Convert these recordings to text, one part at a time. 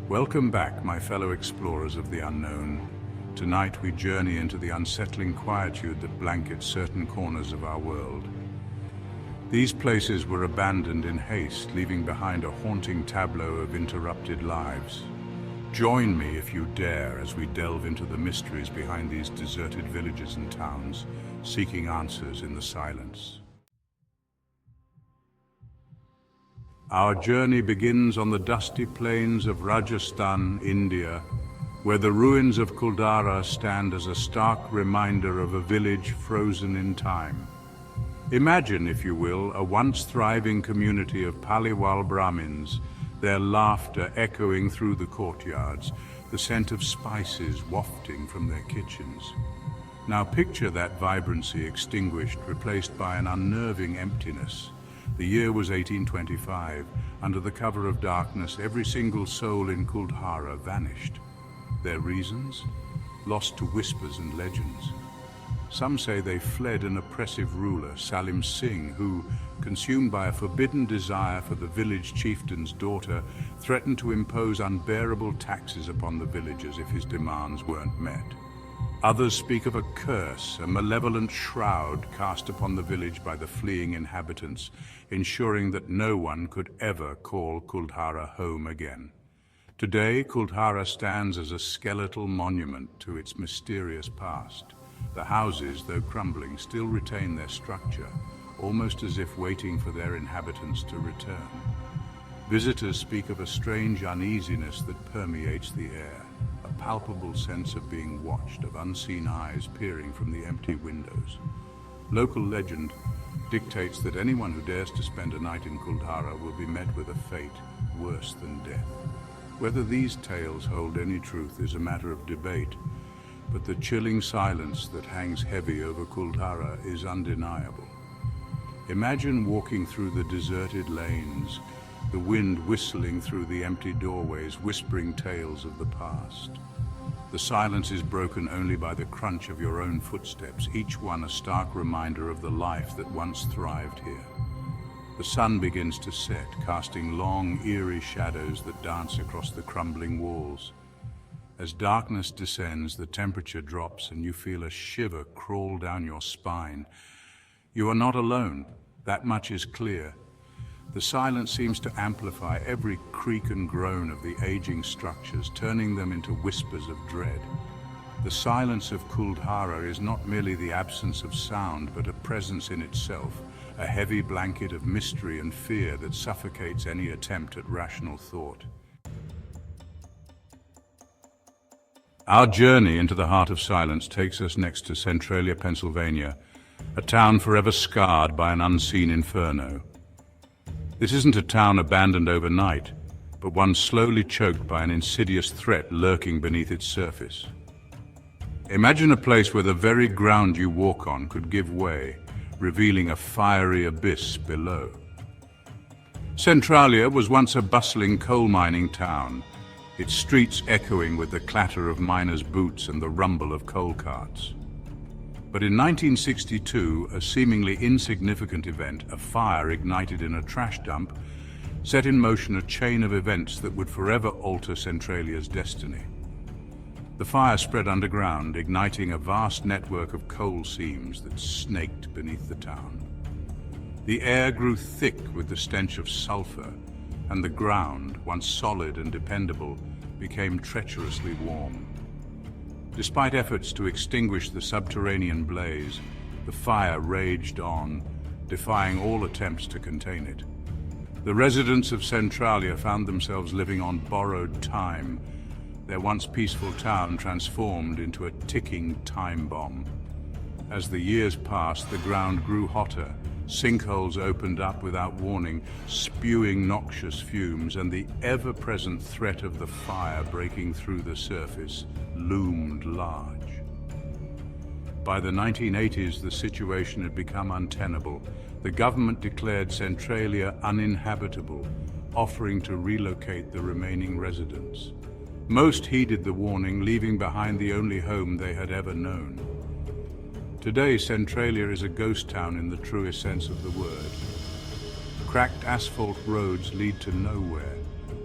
Welcome back, my fellow explorers of the unknown. Tonight we journey into the unsettling quietude that blankets certain corners of our world. These places were abandoned in haste, leaving behind a haunting tableau of interrupted lives. Join me if you dare as we delve into the mysteries behind these deserted villages and towns, seeking answers in the silence. Our journey begins on the dusty plains of Rajasthan, India, where the ruins of Kuldara stand as a stark reminder of a village frozen in time. Imagine, if you will, a once thriving community of Paliwal Brahmins, their laughter echoing through the courtyards, the scent of spices wafting from their kitchens. Now picture that vibrancy extinguished, replaced by an unnerving emptiness. The year was 1825. Under the cover of darkness, every single soul in Kuldara vanished. Their reasons? Lost to whispers and legends. Some say they fled an oppressive ruler, Salim Singh, who, consumed by a forbidden desire for the village chieftain's daughter, threatened to impose unbearable taxes upon the villagers if his demands weren't met. Others speak of a curse, a malevolent shroud cast upon the village by the fleeing inhabitants, ensuring that no one could ever call Kuldara home again. Today, Kuldara stands as a skeletal monument to its mysterious past. The houses, though crumbling, still retain their structure, almost as if waiting for their inhabitants to return. Visitors speak of a strange uneasiness that permeates the air, a palpable sense of being watched, of unseen eyes peering from the empty windows. Local legend dictates that anyone who dares to spend a night in Kuldara will be met with a fate worse than death. Whether these tales hold any truth is a matter of debate, but the chilling silence that hangs heavy over Kuldara is undeniable. Imagine walking through the deserted lanes, the wind whistling through the empty doorways, whispering tales of the past. The silence is broken only by the crunch of your own footsteps, each one a stark reminder of the life that once thrived here. The sun begins to set, casting long, eerie shadows that dance across the crumbling walls. As darkness descends, the temperature drops and you feel a shiver crawl down your spine. You are not alone, that much is clear. The silence seems to amplify every creak and groan of the aging structures, turning them into whispers of dread. The silence of Kuldara is not merely the absence of sound, but a presence in itself, a heavy blanket of mystery and fear that suffocates any attempt at rational thought. Our journey into the heart of silence takes us next to Centralia, Pennsylvania, a town forever scarred by an unseen inferno. This isn't a town abandoned overnight, but one slowly choked by an insidious threat lurking beneath its surface. Imagine a place where the very ground you walk on could give way, revealing a fiery abyss below. Centralia was once a bustling coal mining town, its streets echoing with the clatter of miners' boots and the rumble of coal carts. But in 1962, a seemingly insignificant event, a fire ignited in a trash dump, set in motion a chain of events that would forever alter Centralia's destiny. The fire spread underground, igniting a vast network of coal seams that snaked beneath the town. The air grew thick with the stench of sulfur, and the ground, once solid and dependable, became treacherously warm. Despite efforts to extinguish the subterranean blaze, the fire raged on, defying all attempts to contain it. The residents of Centralia found themselves living on borrowed time, their once peaceful town transformed into a ticking time bomb. As the years passed, the ground grew hotter. Sinkholes opened up without warning, spewing noxious fumes, and the ever-present threat of the fire breaking through the surface loomed large. By the 1980s, the situation had become untenable. The government declared Centralia uninhabitable, offering to relocate the remaining residents. Most heeded the warning, leaving behind the only home they had ever known. Today, Centralia is a ghost town in the truest sense of the word. Cracked asphalt roads lead to nowhere.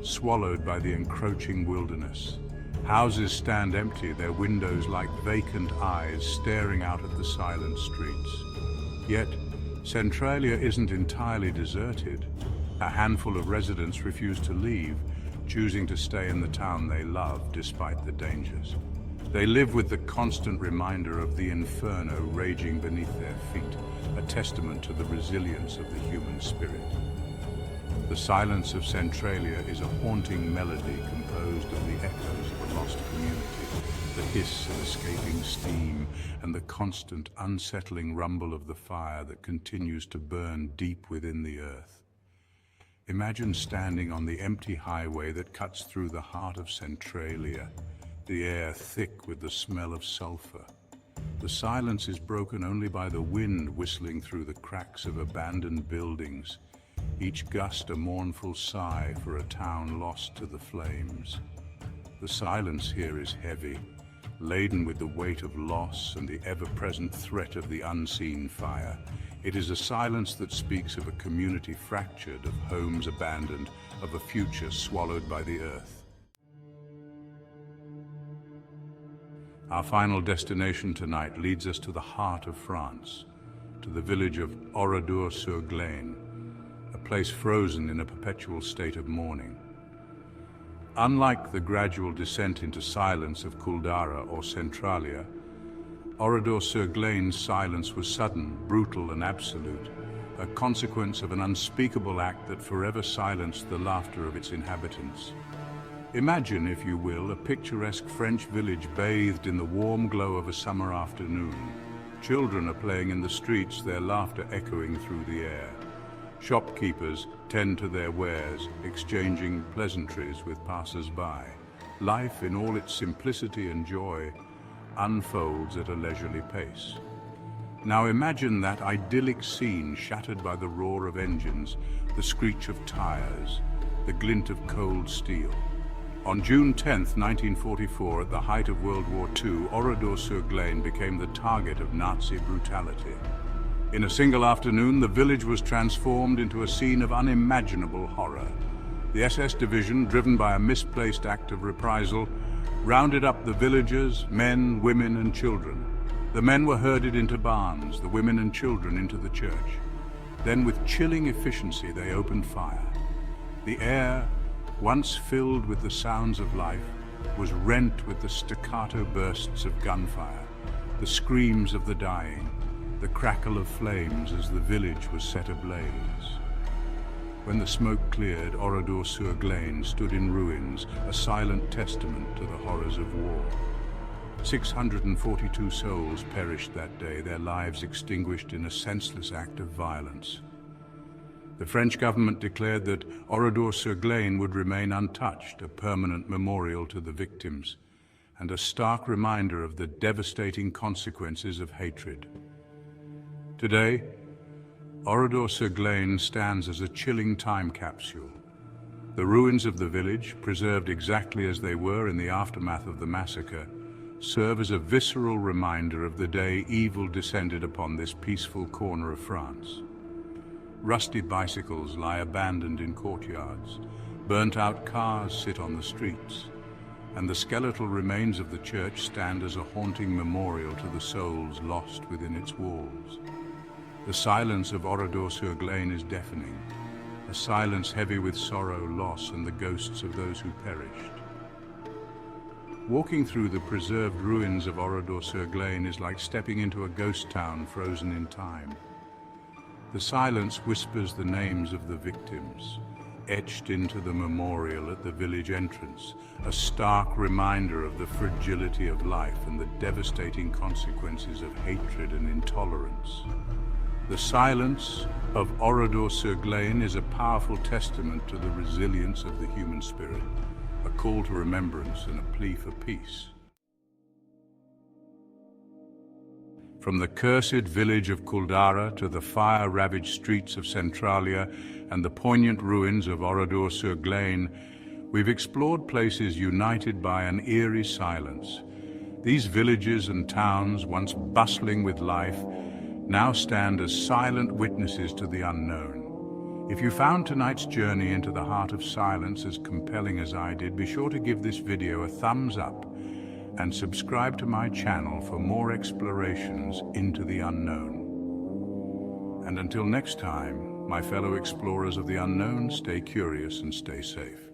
swallowed by the encroaching wilderness. Houses stand empty, their windows like vacant eyes staring out at the silent streets. Yet, Centralia isn't entirely deserted. A handful of residents refuse to leave, choosing to stay in the town they love despite the dangers. They live with the constant reminder of the inferno raging beneath their feet, a testament to the resilience of the human spirit. The silence of Centralia is a haunting melody composed of the echoes of a lost community, the hiss of escaping steam, and the constant, unsettling rumble of the fire that continues to burn deep within the earth. Imagine standing on the empty highway that cuts through the heart of Centralia, the air thick with the smell of sulfur. The silence is broken only by the wind whistling through the cracks of abandoned buildings, each gust a mournful sigh for a town lost to the flames. The silence here is heavy, laden with the weight of loss and the ever-present threat of the unseen fire. It is a silence that speaks of a community fractured, of homes abandoned, of a future swallowed by the earth. Our final destination tonight leads us to the heart of France, to the village of Oradour-sur-Glane, a place frozen in a perpetual state of mourning. Unlike the gradual descent into silence of Kuldara or Centralia, Oradour-sur-Glane's silence was sudden, brutal and absolute, a consequence of an unspeakable act that forever silenced the laughter of its inhabitants. Imagine, if you will, a picturesque French village bathed in the warm glow of a summer afternoon. Children are playing in the streets, their laughter echoing through the air. Shopkeepers tend to their wares, exchanging pleasantries with passers-by. Life, in all its simplicity and joy, unfolds at a leisurely pace. Now imagine that idyllic scene shattered by the roar of engines, the screech of tires, the glint of cold steel. On June 10, 1944, at the height of World War II, Oradour-sur-Glane became the target of Nazi brutality. In a single afternoon, the village was transformed into a scene of unimaginable horror. The SS division, driven by a misplaced act of reprisal, rounded up the villagers, men, women, and children. The men were herded into barns, the women and children into the church. Then, with chilling efficiency, they opened fire. The air, once filled with the sounds of life, was rent with the staccato bursts of gunfire, the screams of the dying, the crackle of flames as the village was set ablaze. When the smoke cleared, Oradour-sur-Glane stood in ruins, a silent testament to the horrors of war. 642 souls perished that day, their lives extinguished in a senseless act of violence. The French government declared that Oradour-sur-Glane would remain untouched, a permanent memorial to the victims, and a stark reminder of the devastating consequences of hatred. Today, Oradour-sur-Glane stands as a chilling time capsule. The ruins of the village, preserved exactly as they were in the aftermath of the massacre, serve as a visceral reminder of the day evil descended upon this peaceful corner of France. Rusty bicycles lie abandoned in courtyards, burnt-out cars sit on the streets, and the skeletal remains of the church stand as a haunting memorial to the souls lost within its walls. The silence of Oradour-sur-Glane is deafening, a silence heavy with sorrow, loss, and the ghosts of those who perished. Walking through the preserved ruins of Oradour-sur-Glane is like stepping into a ghost town frozen in time. The silence whispers the names of the victims, etched into the memorial at the village entrance, a stark reminder of the fragility of life and the devastating consequences of hatred and intolerance. The silence of Oradour-sur-Glane is a powerful testament to the resilience of the human spirit, a call to remembrance and a plea for peace. From the cursed village of Kuldara to the fire-ravaged streets of Centralia and the poignant ruins of Oradour-sur-Glane, we've explored places united by an eerie silence. These villages and towns, once bustling with life, now stand as silent witnesses to the unknown. If you found tonight's journey into the heart of silence as compelling as I did, be sure to give this video a thumbs up and subscribe to my channel for more explorations into the unknown. And until next time, my fellow explorers of the unknown, stay curious and stay safe.